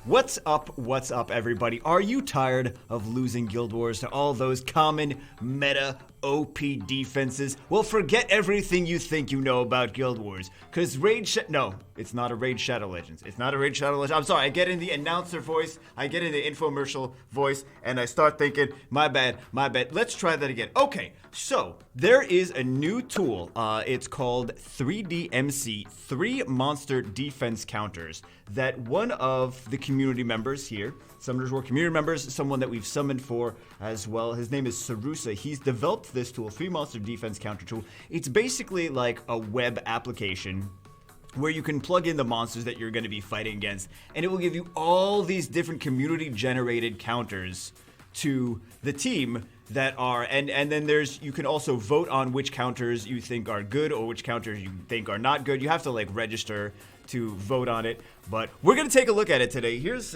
What's up, everybody? Are you tired of losing Guild Wars to all those common meta OP defenses? Well, forget everything you think you know about Guild Wars, because no, it's not a Raid Shadow Legends. It's not a Raid Shadow Legends. I'm sorry, I get in the announcer voice, I get in the infomercial voice, and I start thinking, my bad. Let's try that again. Okay, so there is a new tool. It's called 3DMC, 3 Monster Defense Counters, that one of the community members here, Summoners War community members, someone that we've summoned for as well. His name is Sarusa. He's developed this tool, 3 Monster Defense Counter tool. It's basically like a web application where you can plug in the monsters that you're going to be fighting against, and it will give you all these different community-generated counters to the team that are, and then you can also vote on which counters you think are good or which counters you think are not good. You have to like register to vote on it, but we're gonna take a look at it today. Here's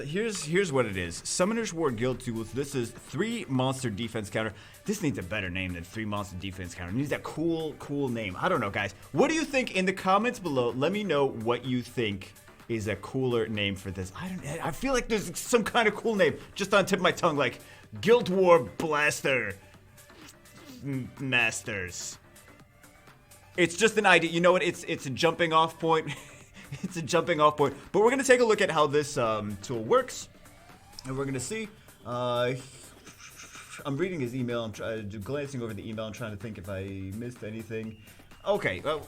what it is. Summoners War Guild Tools. This is 3 Monster Defense Counter. This needs a better name than 3 Monster Defense Counter. It needs that cool name. I don't know, guys. What do you think in the comments below? Let me know what you think is a cooler name for this. I feel like there's some kind of cool name just on the tip of my tongue, like Guild War Blaster Masters. It's just an idea. You know what? It's a jumping off point. It's a jumping off point. But we're gonna take a look at how this tool works, and we're gonna see. I'm reading his email. I'm glancing over the email. I'm trying to think if I missed anything. Okay. Well,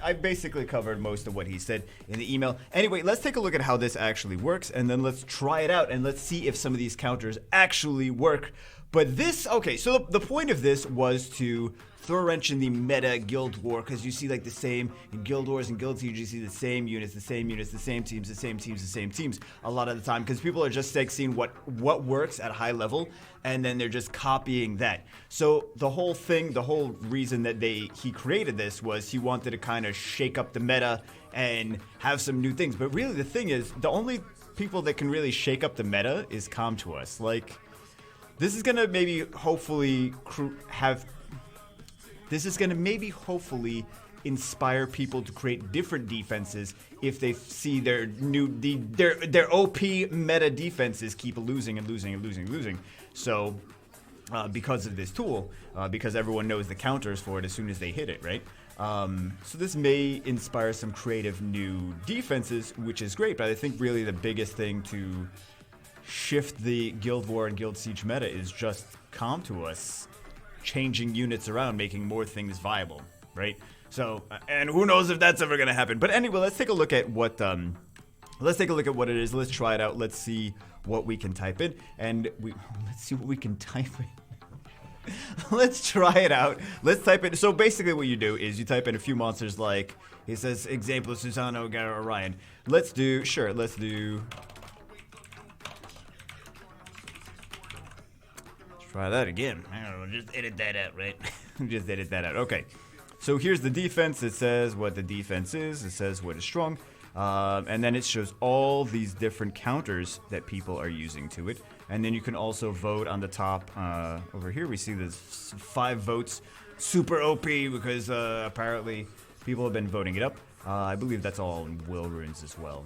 I basically covered most of what he said in the email. Anyway, let's take a look at how this actually works, and then let's try it out, and let's see if some of these counters actually work. But this, okay, so the point of this was to throw a wrench in the meta Guild War, because you see like the same, in Guild Wars and Guild Siege, you see the same units, the same teams a lot of the time, because people are just like seeing what works at a high level, and then they're just copying that. So the whole reason that he created this was he wanted to kind of shake up the meta and have some new things. But really the thing is, the only people that can really shake up the meta is Khmun. Like, this is gonna maybe hopefully inspire people to create different defenses if they see their OP meta defenses keep losing. So because of this tool, because everyone knows the counters for it as soon as they hit it, right? So this may inspire some creative new defenses, which is great. But I think really the biggest thing to shift the Guild War and Guild Siege meta is just Khmun changing units around, making more things viable, right? So, and who knows if that's ever gonna happen. But anyway, let's take a look at what it is. Let's try it out. Let's see what we can type in, and let's see what we can type in. Let's try it out. Let's type in. So basically, what you do is you type in a few monsters, like it says example Susano, Gara, Orion. Let's do. Try that again. I don't know, just edit that out, right? Just edit that out. Okay. So here's the defense. It says what the defense is. It says what is strong. And then it shows all these different counters that people are using to it. And then you can also vote on the top. Over here we see there's 5 votes. Super OP because apparently people have been voting it up. I believe that's all in Will Runes as well.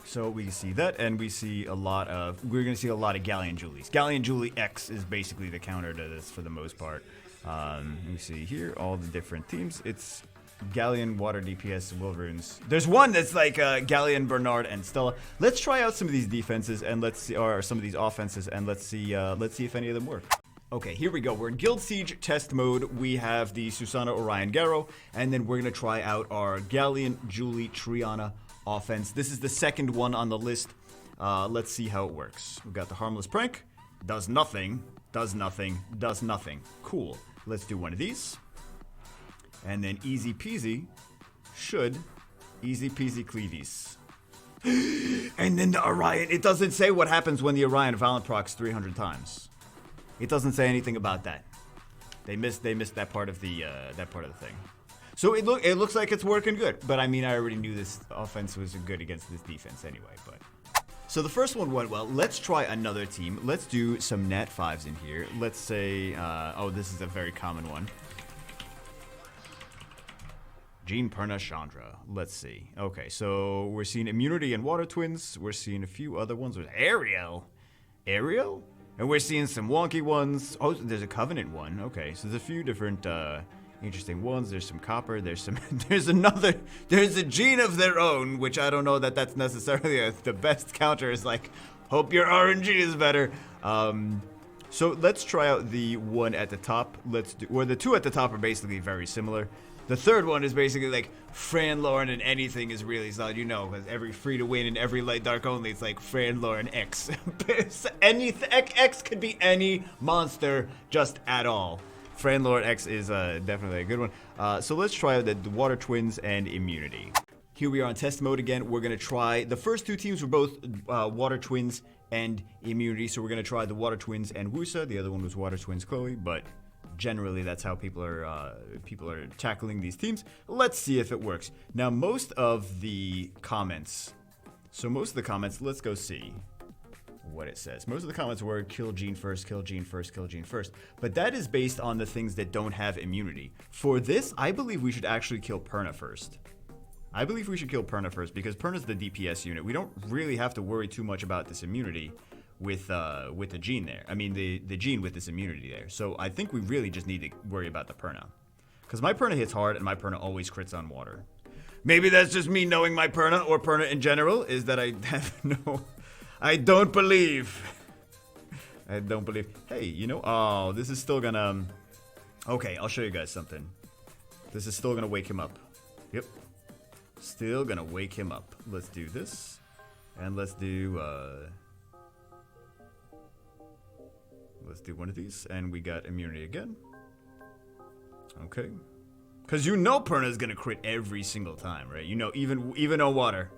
So we see that, and we're going to see a lot of Galleon Julies. Galleon Julie X is basically the counter to this for the most part. You see here all the different teams. It's Galleon, Water DPS, Will Runes. There's one that's like Galleon, Bernard, and Stella. Let's try out some of these defenses, and let's see, or some of these offenses, and let's see if any of them work. Okay, here we go. We're in Guild Siege test mode. We have the Susano, Orion, Garo, and then we're going to try out our Galleon, Julie, Triana offense. This is the second one on the list. Let's see how it works. We've got the harmless prank. Does nothing. Cool. Let's do one of these. And then easy peasy should easy peasy cleavies. And then the Orion. It doesn't say what happens when the Orion Valent procs 300 times. It doesn't say anything about that. They missed that part of the thing. So it looks like it's working good, but I mean, I already knew this offense was good against this defense anyway. But so the first one went well. Let's try another team. Let's do some Nat 5s in here. Let's say, oh, this is a very common one. Jeanne, Perna, Chandra. Let's see. Okay, so we're seeing Immunity and Water Twins. We're seeing a few other ones. There's Ariel. Ariel? And we're seeing some wonky ones. Oh, there's a Covenant one. Okay, so there's a few different interesting ones. There's some Copper. There's some. There's a Jeanne of their own, which I don't know that that's necessarily the best counter. Is like, hope your RNG is better. So let's try out the one at the top. Or the two at the top are basically very similar. The third one is basically like Fran Lauren and anything is really solid, you know, because every free to win and every light dark only, it's like Fran Lauren X. X could be any monster just at all. Fran Lauren X is definitely a good one. So let's try out the Water Twins and Immunity. Here we are on test mode again. We're going to try, the first two teams were both Water Twins and Immunity, so we're going to try the Water Twins and Wusa. The other one was Water Twins Chloe, but generally that's how people are tackling these teams. Let's see if it works. Now most of the comments, let's go see what it says. Most of the comments were kill Jeanne first, kill Jeanne first, kill Jeanne first. But that is based on the things that don't have immunity. For this, I believe we should actually kill Perna first. I believe we should kill Perna first because Perna's the DPS unit. We don't really have to worry too much about this immunity with the Jeanne there. I mean the Jeanne with this immunity there. So I think we really just need to worry about the Perna. Because my Perna hits hard and my Perna always crits on water. Maybe that's just me knowing my Perna or Perna in general, is that I have no... I don't believe. Hey, you know, oh, this is still gonna... Okay, I'll show you guys something. This is still gonna wake him up. Yep. Still gonna wake him up. Let's do this. And let's do one of these, and we got immunity again. Okay. Because you know Perna's gonna crit every single time, right? You know, even on water,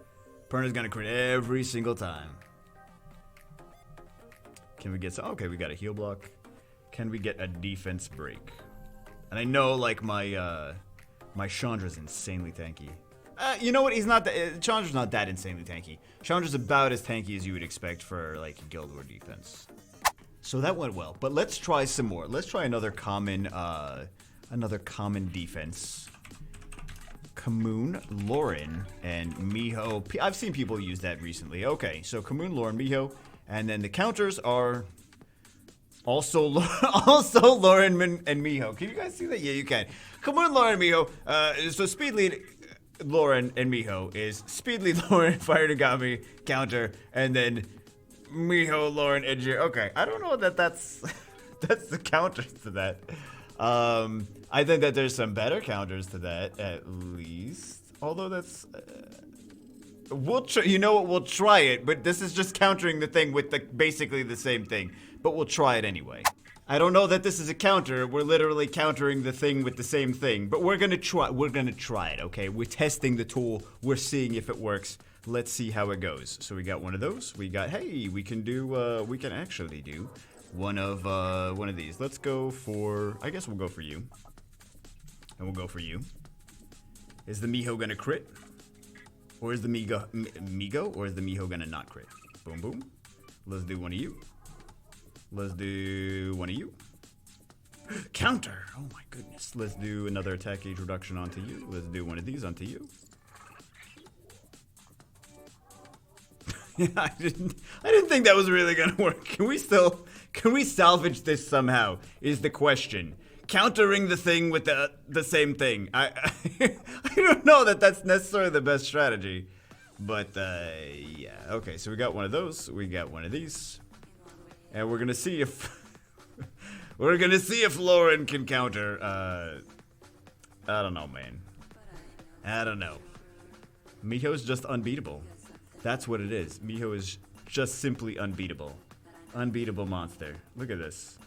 Perna's gonna crit every single time. Can we get some? Okay, we got a heal block. Can we get a defense break? And I know, like, my Chandra's insanely tanky. You know what? He's not that. Chandra's not that insanely tanky. Chandra's about as tanky as you would expect for, like, Guild War defense. So that went well, but let's try some more. Let's try another common defense. Khmun, Lauren, and Miho. I've seen people use that recently. Okay, so Khmun, Lauren, Miho, and then the counters are also Lauren and Miho. Can you guys see that? Yeah, you can. Khmun, Lauren, Miho. So speed lead Lauren and Miho is speed lead Lauren, Fire Nagami, counter, and then Miho, Lauren, Edgier. Okay, I don't know that that's the counters to that. I think that there's some better counters to that, at least. Although that's... you know what? We'll try it, but this is just countering the thing with basically the same thing. But we'll try it anyway. I don't know that this is a counter. We're literally countering the thing with the same thing. But we're gonna try it, okay? We're testing the tool. We're seeing if it works. Let's see how it goes. So we got one of those. We got, hey, we can actually do one of these. Let's go for, I guess we'll go for you. And we'll go for you. Is the Miho gonna crit? Or is the Migo? Or is the Miho gonna not crit? Boom, boom. Let's do one of you. Let's do one of you. Counter! Oh my goodness. Let's do another attack gauge reduction onto you. Let's do one of these onto you. I didn't think that was really gonna work. Can we salvage this somehow? Is the question. Countering the thing with the same thing. I don't know that that's necessarily the best strategy. But yeah. Okay, so we got one of those. We got one of these. And we're gonna see if Lauren can counter. I don't know, man. I don't know. Miho's just unbeatable. That's what it is. Miho is just simply unbeatable. Unbeatable monster. Look at this.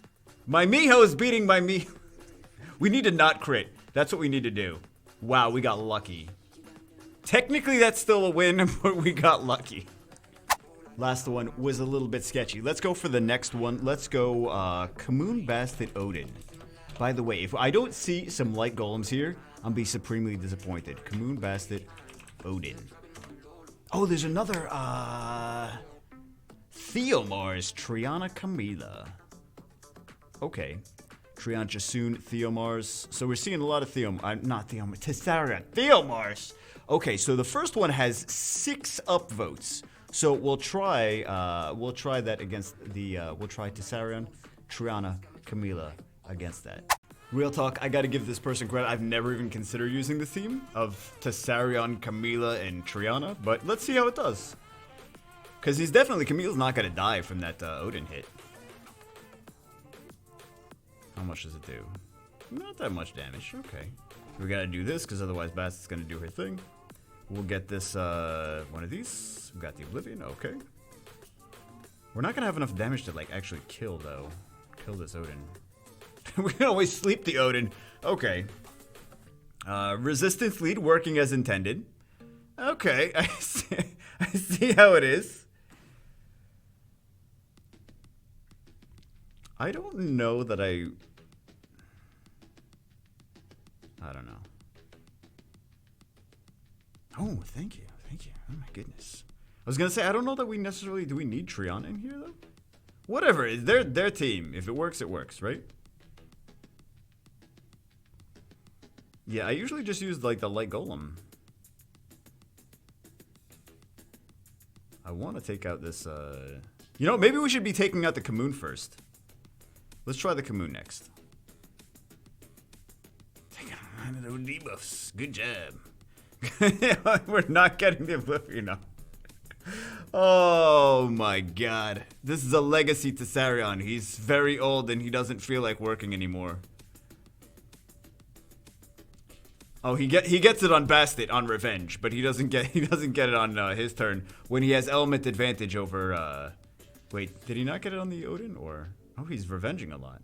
My Miho is beating my Miho. We need to not crit. That's what we need to do. Wow, we got lucky. Technically, that's still a win, but we got lucky. Last one was a little bit sketchy. Let's go for the next one. Let's go Khmun Bastet Odin. By the way, if I don't see some light golems here, I'll be supremely disappointed. Khmun Bastet Odin. Oh, there's another Theomars Triana Camila. Okay. Triancha soon, Theomars. So we're seeing a lot of Tessarion. Theomars! Okay, so the first one has 6 upvotes. So we'll try that against the, we'll try Tessarion, Triana, Camila against that. Real talk, I gotta give this person credit. I've never even considered using the theme of Tessarion, Camila, and Triana, but let's see how it does. Because Camila's not gonna die from that Odin hit. How much does it do? Not that much damage, okay. We gotta do this, because otherwise Bastard's gonna do her thing. We'll get this, one of these. We got the Oblivion, okay. We're not gonna have enough damage to, like, actually kill, though. Kill this Odin. We can always sleep the Odin. Okay. Resistance lead working as intended. Okay, I see how it is. I don't know that I don't know. Oh, thank you. Thank you. Oh my goodness. I was gonna say, I don't know that we necessarily, do we need Triana in here though? Whatever, their team. If it works, right? Yeah, I usually just use like the light golem. I want to take out this, you know, maybe we should be taking out the Khmun first. Let's try the Khmun next. Taking out the debuffs. Good job. We're not getting the Oblivion now. Oh my god. This is a legacy Tessarion. He's very old and he doesn't feel like working anymore. Oh, he gets it on Bastet on Revenge, but he doesn't get it on his turn when he has element advantage over wait, did he not get it on the Odin or oh, he's revenging a lot.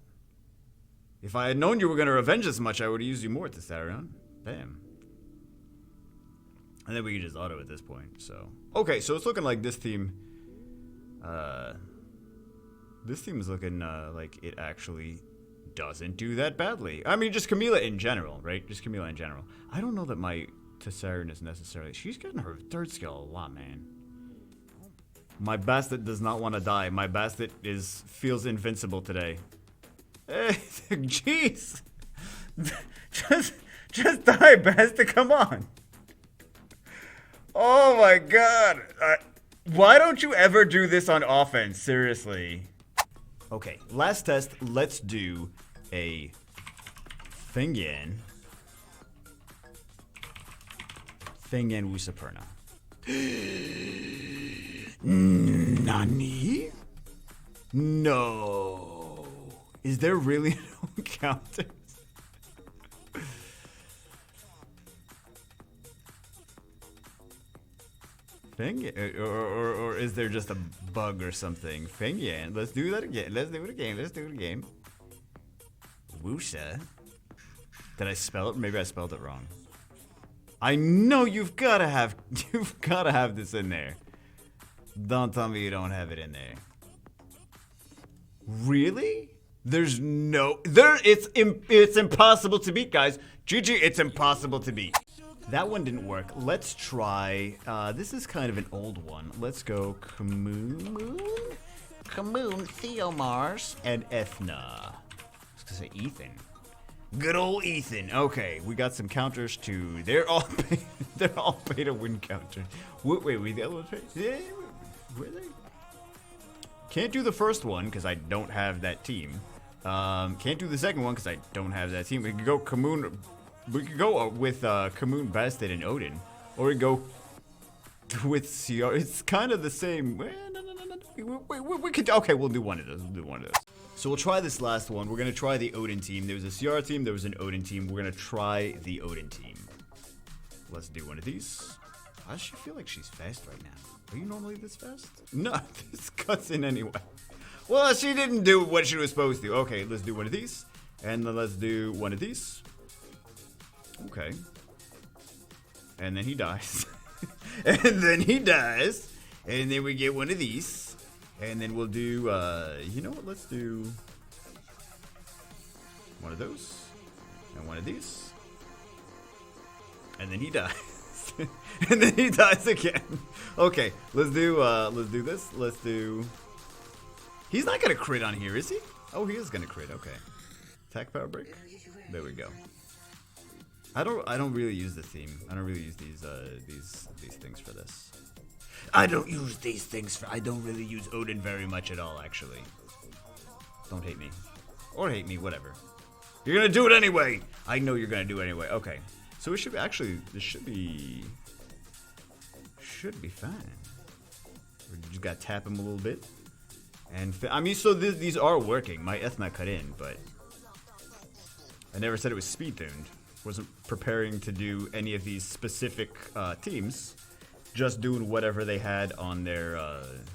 If I had known you were gonna revenge as much, I would have used you more, Tessarion. Damn. And then we can just auto at this point, so. Okay, so it's looking like this team is looking like it actually doesn't do that badly. I mean, just Camila in general, right? Just Camila in general. I don't know that my Tessarion is necessarily... She's getting her 3rd skill a lot, man. My Bastet does not want to die. My Bastet feels invincible today. Jeez! just die, Bastet, come on! Oh my god! Why don't you ever do this on offense? Seriously. Okay, last test. Let's do a Fingyan Wusaperna. Nani? No. Is there really no counters? Or is there just a bug or something? Fingyan, let's do that again. Let's do it again. Wusa. Did I spell it? Maybe I spelled it wrong. I know you've gotta have this in there. Don't tell me you don't have it in there. Really? There's no it's impossible to beat, guys. GG, it's impossible to beat. That one didn't work. Let's try, this is kind of an old one. Let's go Khmun, Theomars, and Ethna. I was gonna say Ethan. Good old Ethan. Okay, we got some counters too. They're all pay to win counters. Wait, the other ones pay? Yeah, were they? Can't do the first one because I don't have that team. Can't do the second one because I don't have that team. We could go Khmun. We could go with Khmun, Bastet, and Odin, or we go with CR. It's kind of the same. No. We could. Okay, we'll do one of those. So we'll try this last one. We're gonna try the Odin team. There was a CR team. There was an Odin team. We're gonna try the Odin team. Let's do one of these. I actually feel like she's fast right now. Are you normally this fast? No, this cuts in anyway. Well, she didn't do what she was supposed to. Okay, let's do one of these, and then let's do one of these. Okay. And then he dies. And then he dies. And then we get one of these. And then we'll do, you know what? Let's do one of those. And one of these. And then he dies. And then he dies again. Okay, let's do this. Let's do... He's not gonna crit on here, is he? Oh, he is gonna crit, okay. attack power break. There we go. I don't really use the theme. I don't really use these things for this. I don't use these things for. I don't really use Odin very much at all, actually. Don't hate me, or hate me, whatever. You're gonna do it anyway. I know you're gonna do it anyway. Okay, so it should be actually. This should be fine. We just gotta tap him a little bit, and I mean, so these are working. My Ethma cut in, but I never said it was speed tuned. Wasn't preparing to do any of these specific teams. Just doing whatever they had on their on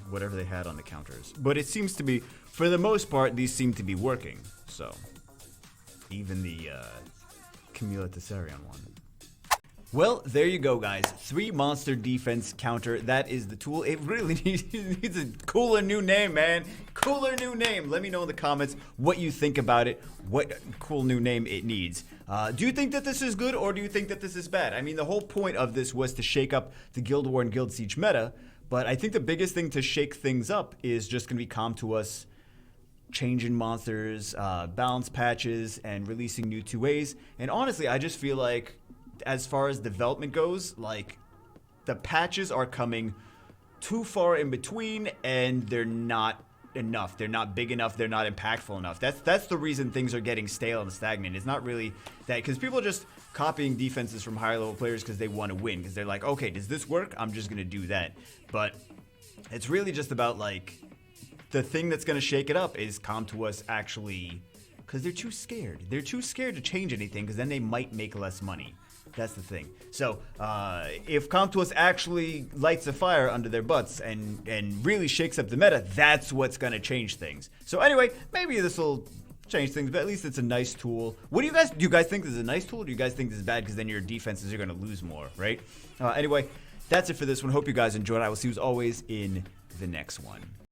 the counters. But it seems to be, for the most part, these seem to be working. So even the Camila Tessarion one. Well, there you go, guys. 3 monster defense counter. That is the tool. It really needs a cooler new name, man. Cooler new name. Let me know in the comments what you think about it. What cool new name it needs. Do you think that this is good, or do you think that this is bad? I mean, the whole point of this was to shake up the Guild War and Guild Siege meta, but I think the biggest thing to shake things up is just going to be calm to us, changing monsters, balance patches, and releasing new 2As. And honestly, I just feel like, as far as development goes, like, the patches are coming too far in between, and they're not enough. They're not big enough. They're not impactful enough. That's the reason things are getting stale and stagnant. It's not really that, because people are just copying defenses from higher level players because they want to win, because they're like, okay, does this work? I'm just gonna do that. But it's really just about, like, the thing that's gonna shake it up is Comtuos actually, because they're too scared. They're too scared to change anything, because then they might make less money. That's the thing. So, if Comtuos actually lights a fire under their butts and really shakes up the meta, that's what's going to change things. So anyway, maybe this will change things, but at least it's a nice tool. What do you guys think this is a nice tool, or do you guys think this is bad because then your defenses are going to lose more, right? Anyway, that's it for this one. Hope you guys enjoyed. I will see you as always in the next one.